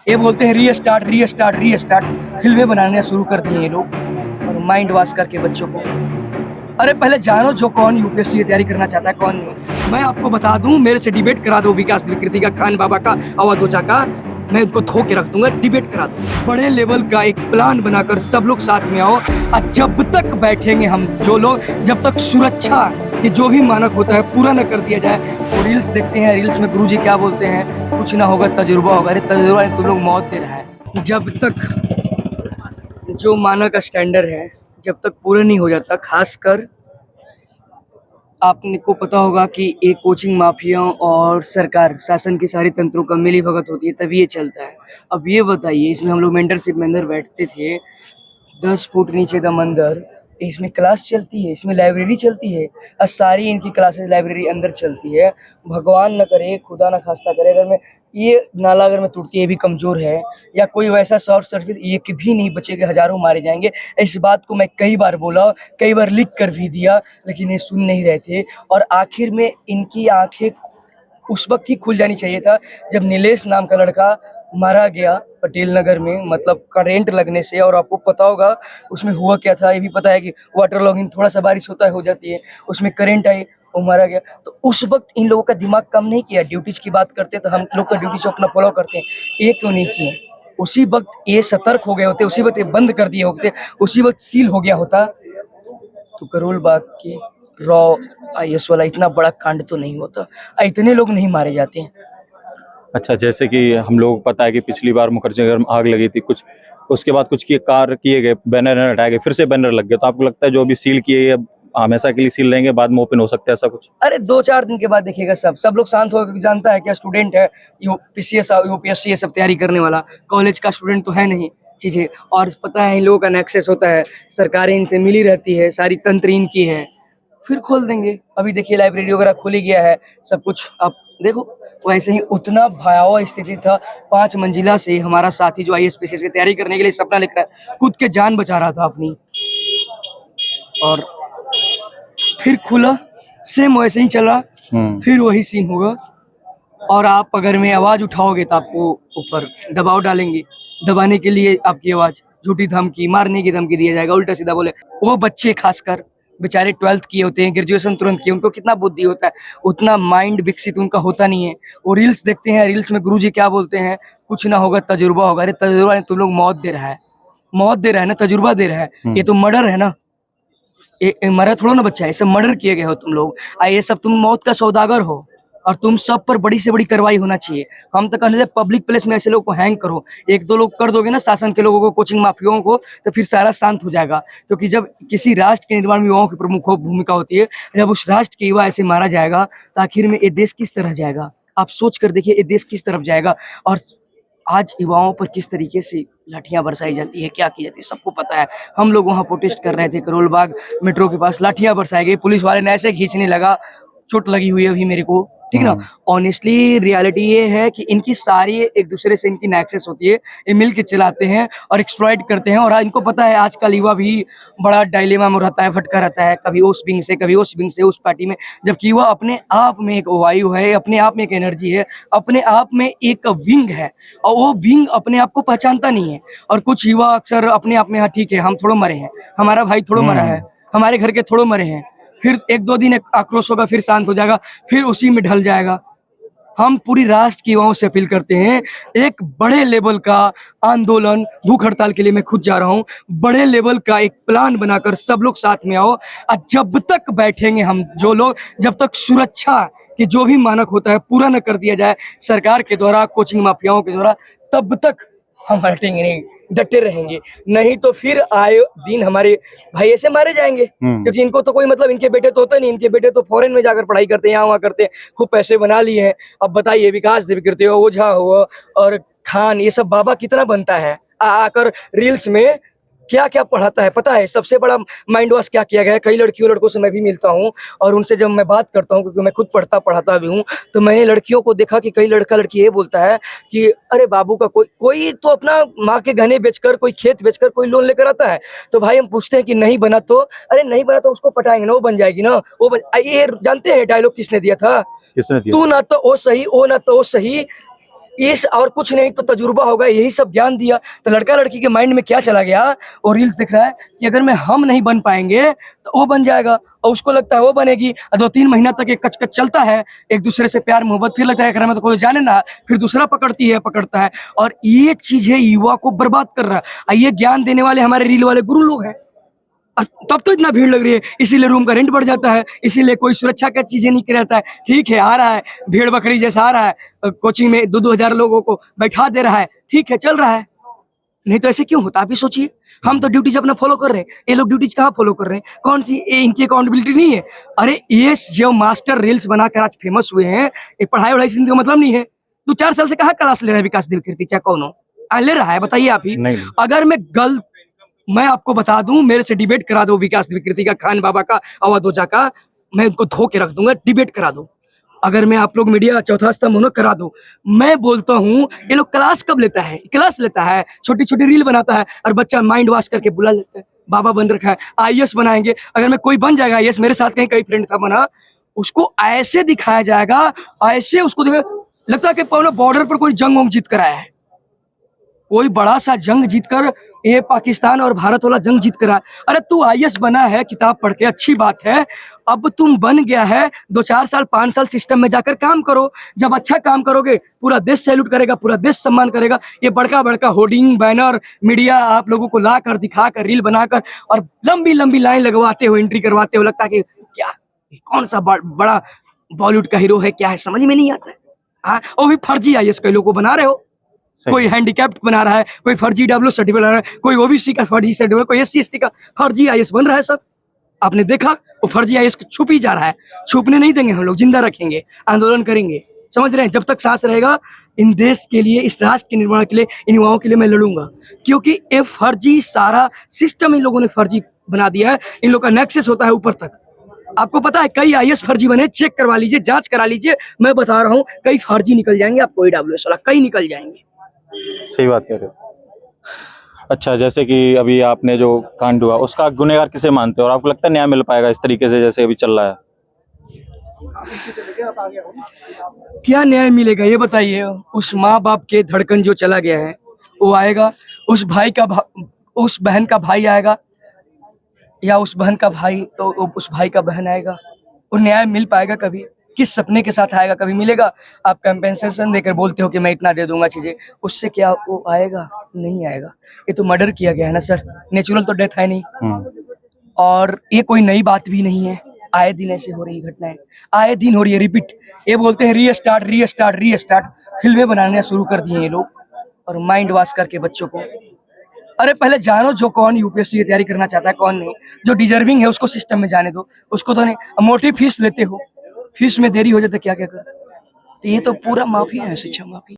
ये बोलते हैं रीस्टार्ट रीस्टार्ट रीस्टार्ट। फिल्में बनाने शुरू कर दिए ये लोग और माइंड वॉश करके बच्चों को। अरे पहले जानो जो कौन यूपीएससी की तैयारी करना चाहता है कौन नहीं। मैं आपको बता दूं, मेरे से डिबेट करा दो विकास विकृति का, खान बाबा का, अवधोचा का, मैं उनको धो के रख दूंगा, डिबेट करा दूं। बड़े लेवल का एक प्लान बनाकर सब लोग साथ में आओ और जब तक बैठेंगे हम जो लोग, जब तक सुरक्षा कि जो भी मानक होता है पूरा न कर दिया जाए। और रील्स देखते हैं, रील्स में गुरुजी क्या बोलते हैं, कुछ ना होगा तजुर्बा होगा। अरे तजुर्बा ने तुम लोग मौत दे रहा है। जब तक जो मानक का स्टैंडर्ड है जब तक पूरा नहीं हो जाता, खासकर आपको पता होगा कि एक कोचिंग माफियाओं और सरकार शासन की सारी तंत्रों का मिली भगत होती है तभी ये चलता है। अब ये बताइए, इसमें हम लोग मेंटरशिप में अंदर बैठते थे, 10 फुट नीचे का मंदिर, इसमें क्लास चलती है, इसमें लाइब्रेरी चलती है और सारी इनकी क्लासेस लाइब्रेरी अंदर चलती है। भगवान न करे, खुदा न खास्ता करे, अगर मैं ये नाला अगर मैं टूटती है भी कमज़ोर है या कोई वैसा शॉर्ट सर्किट, ये कि भी नहीं बचेगा, हज़ारों मारे जाएंगे। इस बात को मैं कई बार बोला, कई बार लिख कर भी दिया, लेकिन ये सुन नहीं रहे थे। और आखिर में इनकी आंखें उस वक्त ही खुल जानी चाहिए था जब नीलेश नाम का लड़का मारा गया पटेल नगर में, मतलब करेंट लगने से। और आपको पता होगा उसमें हुआ क्या था, ये भी पता है कि वाटर लॉगिंग थोड़ा सा बारिश होता है हो जाती है, उसमें करंट आई, वो मारा गया। तो उस वक्त इन लोगों का दिमाग कम नहीं किया। ड्यूटीज की बात करते हैं तो हम लोग का ड्यूटी जो अपना फॉलो करते हैं, ये क्यों नहीं किए? उसी वक्त ये सतर्क हो गए होते, उसी वक्त ये बंद कर दिए होते, उसी वक्त सील हो गया होता, तो करोल बाग के रॉ आईएएस वाला इतना बड़ा कांड तो नहीं होता, इतने लोग नहीं मारे जाते हैं। अच्छा, जैसे कि हम लोग को पता है कि पिछली बार मुखर्जी में आग लगी थी, कुछ उसके बाद कुछ कार्य किए गए, बैनर हटाए गए, फिर से बैनर लग गए, तो आपको लगता है जो अभी सील किए गए हमेशा के लिए सील रहेंगे, बाद में ओपन हो सकता है ऐसा कुछ? अरे 2-4 दिन के बाद देखिएगा सब लोग शांत हो, क्योंकि जानता है क्या स्टूडेंट है, यूपीसीएस यूपीएससी ये सब तैयारी करने वाला कॉलेज का स्टूडेंट तो है नहीं चीजें। और पता है इन लोगों का नेक्सस होता है, सरकारें इनसे मिली रहती है, सारी तंत्र इनकी है। फिर खोल देंगे। अभी देखिए लाइब्रेरी वगैरह खुल ही गया है, सब कुछ आप देखो। वैसे ही उतना भयावह स्थिति था, 5 मंजिला से हमारा साथी जो आईएएस की तैयारी करने के लिए सपना लिख रहा है, खुद के जान बचा रहा था अपनी, और फिर खुला, सेम वैसे ही चला, फिर वही सीन होगा। और आप अगर मैं आवाज उठाओगे तो आपको ऊपर दबाव डालेंगे, दबाने के लिए आपकी आवाज, झूठी धमकी, मारने की धमकी दिया जाएगा, उल्टा सीधा बोले। वो बच्चे खासकर बेचारे 12th किए होते हैं, ग्रेजुएशन तुरंत किए, उनको कितना बुद्धि होता है, उतना माइंड विकसित उनका होता नहीं है। वो रील्स देखते हैं, रील्स में गुरुजी क्या बोलते हैं, कुछ ना होगा तजुर्बा होगा। अरे तजुर्बा ने तुम लोग मौत दे रहा है, मौत दे रहा है ना, तजुर्बा दे रहा है। ये तो मर्डर है ना, ये मरा थोड़ा ना बच्चा है, ये सब मर्डर किए गए हो तुम लोग। ये सब तुम मौत का सौदागर हो और तुम सब पर बड़ी से बड़ी कार्रवाई होना चाहिए। हम तो कहते हैं पब्लिक प्लेस में ऐसे लोगों को हैंग करो, 1-2 लोग कर दोगे ना शासन के लोगों को, कोचिंग माफियाओं को, तो फिर सारा शांत हो जाएगा। क्योंकि जब किसी राष्ट्र के निर्माण में युवाओं की प्रमुख भूमिका होती है, जब उस राष्ट्र के युवा ऐसे मारा जाएगा तो आखिर में ये देश किस तरह जाएगा? आप सोच कर देखिए, ये देश किस तरफ जाएगा। और आज युवाओं पर किस तरीके से लाठियां बरसाई जाती है, क्या की जाती है, सबको पता है। हम लोग वहां प्रोटेस्ट कर रहे थे, करोल बाग मेट्रो के पास लाठियां बरसाई गई, पुलिस वाले ने ऐसे खींचने लगा, चोट लगी हुई है अभी मेरे को, ठीक ना। ऑनेस्टली रियलिटी ये है कि इनकी सारी एक दूसरे से इनकी नेक्सस होती है, ये मिल के चलाते हैं और एक्सप्लॉइट करते हैं। और इनको पता है आजकल युवा भी बड़ा डायलेमा में रहता है, भटका रहता है, कभी उस विंग से, कभी उस विंग से, उस पार्टी में। जबकि युवा अपने आप में एक वायु है, अपने आप में एक एनर्जी है, अपने आप में एक विंग है, और वो विंग अपने आप को पहचानता नहीं है। और कुछ युवा अक्सर अपने आप में, हाँ ठीक है हम थोड़ा मरे हैं, हमारा भाई थोड़ा मरा है, हमारे घर के थोड़ा मरे हैं, फिर 1-2 दिन आक्रोश होगा, फिर शांत हो जाएगा, फिर उसी में ढल जाएगा। हम पूरी राष्ट्र की युवाओं से अपील करते हैं, एक बड़े लेवल का आंदोलन, भूख हड़ताल के लिए मैं खुद जा रहा हूँ, बड़े लेवल का एक प्लान बनाकर सब लोग साथ में आओ। और जब तक बैठेंगे हम जो लोग, जब तक सुरक्षा के जो भी मानक होता है पूरा न कर दिया जाए सरकार के द्वारा, कोचिंग माफियाओं के द्वारा, तब तक हम हटेंगे नहीं, डटे रहेंगे। नहीं तो फिर आए दिन हमारे भाई ऐसे मारे जाएंगे, क्योंकि इनको तो कोई मतलब, इनके बेटे तो होते नहीं, इनके बेटे तो फॉरेन में जाकर पढ़ाई करते हैं, यहाँ वहाँ करते हैं, खूब पैसे बना लिए हैं। अब बताइए विकास देवकीर्ति हो, ओझा हो और खान, ये सब बाबा कितना बनता है आकर रील्स में क्या क्या पढ़ाता है पता है। सबसे बड़ा माइंड वॉश क्या किया गया है, कई लड़कियों लड़कों से मैं भी मिलता हूँ और उनसे जब मैं बात करता हूँ, क्योंकि मैं खुद पढ़ता पढ़ाता भी हूँ, तो मैंने लड़कियों को देखा कि कई लड़का लड़की ये बोलता है कि अरे बाबू का कोई तो अपना माँ के गहने बेचकर, कोई खेत बेचकर कोई लोन लेकर आता है। तो भाई हम पूछते हैं कि नहीं बना तो, अरे नहीं बना तो उसको पटाएंगे ना, वो बन जाएगी ना, ये जानते हैं डायलॉग किसने दिया था? किसने दिया? तू ना तो ओ सही, ओ ना तो ओ सही, इस और कुछ नहीं तो तजुर्बा होगा, यही सब ज्ञान दिया तो लड़का लड़की के माइंड में क्या चला गया, और रील्स दिख रहा है कि अगर हम नहीं बन पाएंगे तो वो बन जाएगा, और उसको लगता है वो बनेगी, 2-3 महीना तक एक कच चलता है, एक दूसरे से प्यार मोहब्बत, फिर लगता है कि हमें तो कोई जाने ना, फिर दूसरा पकड़ता है, और ये चीजें युवा को बर्बाद कर रहा है। ये ज्ञान देने वाले हमारे रील वाले गुरु लोग हैं, तब तो इतना भीड़ लग रही है, इसीलिए रूम का रेंट बढ़ जाता है, इसीलिए कोई सुरक्षा का चीजें नहीं रहता है। ठीक है, आ रहा है भीड़ बकरी जैसा आ रहा है, कोचिंग में 2-2 हजार लोगों को बैठा दे रहा है, ठीक है चल रहा है, नहीं तो ऐसे क्यों होता? आप ही सोचिए, हम तो ड्यूटीज अपना फॉलो कर रहे हैं, ये लोग ड्यूटीज कहाँ फॉलो कर रहे हैं? कौन सी इनकी अकाउंटेबिलिटी नहीं है? अरे ये जो मास्टर रील्स बनाकर आज फेमस हुए हैं, ये पढ़ाई वढ़ाई से इनका मतलब नहीं है। 2-4 साल से कहाँ क्लास ले रहा है विकास दिव्यकीर्ति, चाहे कौन हो ले रहा है, बताइए आप ही। नहीं। अगर मैं आपको बता दूं, मेरे से डिबेट करा दो विकास दिव्यकीर्ति का, खान बाबा का, अवध ओझा का, मैं उनको धो के रख दूंगा, डिबेट करा दो। अगर मैं आप लोग मीडिया चौथा स्तंभ होना करा दो, मैं बोलता हूँ ये लोग क्लास कब लेता है? क्लास लेता है, छोटी छोटी रील बनाता है और बच्चा माइंड वॉश करके बुला लेता है, बाबा बन रखा है, आईएएस बनाएंगे। अगर मैं कोई बन जाएगा आईएएस, मेरे साथ कहीं कई फ्रेंड था बना, उसको ऐसे दिखाया जाएगा, ऐसे उसको लगता है कि बॉर्डर पर कोई जंग वंग जीत कर आया है, कोई बड़ा सा जंग जीतकर, ये पाकिस्तान और भारत वाला जंग जीत कर आया। अरे तू आईएएस बना है किताब पढ़ के, अच्छी बात है, अब तुम बन गया है, 2-4 साल 5 साल सिस्टम में जाकर काम करो। जब अच्छा काम करोगे पूरा देश सैल्यूट करेगा, पूरा देश सम्मान करेगा। ये बड़का बड़का होर्डिंग बैनर मीडिया आप लोगों को ला कर दिखाकर रील बनाकर और लंबी लंबी लाइन लगवाते हो, एंट्री करवाते हो, लगता है कि क्या कौन सा बड़ा बॉलीवुड का हीरो है, क्या है समझ में नहीं आता है। हाँ, वो भी फर्जी आईएएस कई लोगों को बना रहे हो, कोई हैंडीकैप्ड बना रहा है, कोई फर्जी डब्ल्यू सर्टिफिकेट बना रहा है, कोई ओबीसी का फर्जी सर्टिफिकेट, कोई एससी एसटी का फर्जी आईएएस बन रहा है। सब आपने देखा, वो फर्जी आईएएस छुप ही जा रहा है। छुपने नहीं देंगे हम लोग, जिंदा रखेंगे, आंदोलन करेंगे, समझ रहे हैं? जब तक सांस रहेगा इन देश के लिए, इस राष्ट्र के निर्माण के लिए, इन युवाओं के लिए मैं लड़ूंगा, क्योंकि ये फर्जी सारा सिस्टम इन लोगों ने फर्जी बना दिया है। इन लोग का नेक्सस होता है ऊपर तक। आपको पता है कई आईएएस फर्जी बने, चेक करवा लीजिए, जांच करा लीजिए, मैं बता रहा हूँ कई फर्जी निकल जाएंगे, आपको ईडब्ल्यूएस वाला कई निकल जाएंगे। सही बात कह रहे हो। अच्छा, जैसे कि अभी आपने जो कांड हुआ उसका गुनहगार किसे मानते हो, और आपको लगता है न्याय मिल पाएगा इस तरीके से जैसे अभी चल रहा है? क्या न्याय मिलेगा ये बताइए? उस माँ बाप के धड़कन जो चला गया है वो आएगा, उस उस बहन का भाई आएगा, या उस बहन का भाई तो उस भाई का बहन आएगा, वो न्याय मिल पाएगा कभी? किस सपने के साथ आएगा? कभी मिलेगा? आप कंपेंसेशन देकर बोलते हो कि मैं इतना दे दूंगा चीजें, उससे क्या वो आएगा? नहीं आएगा। ये तो मर्डर किया गया है ना सर, नेचुरल तो डेथ है नहीं, और ये कोई नई बात भी नहीं है, आए दिन ऐसे हो रही घटनाएं, आए दिन हो रही है, रिपीट। ये बोलते हैं रीस्टार्ट रीस्टार्ट रीस्टार्ट, फिल्में बनाने शुरू कर दिए ये लोग, और माइंड वॉश करके बच्चों को। अरे पहले जानो जो कौन यूपीएससी की तैयारी करना चाहता है, कौन नहीं, जो डिजर्विंग है उसको सिस्टम में जाने दो, उसको तो नहीं। मोटी फीस लेते हो, फीस में देरी हो जाए तो क्या क्या करते, तो ये तो पूरा माफिया है, शिक्षा माफिया।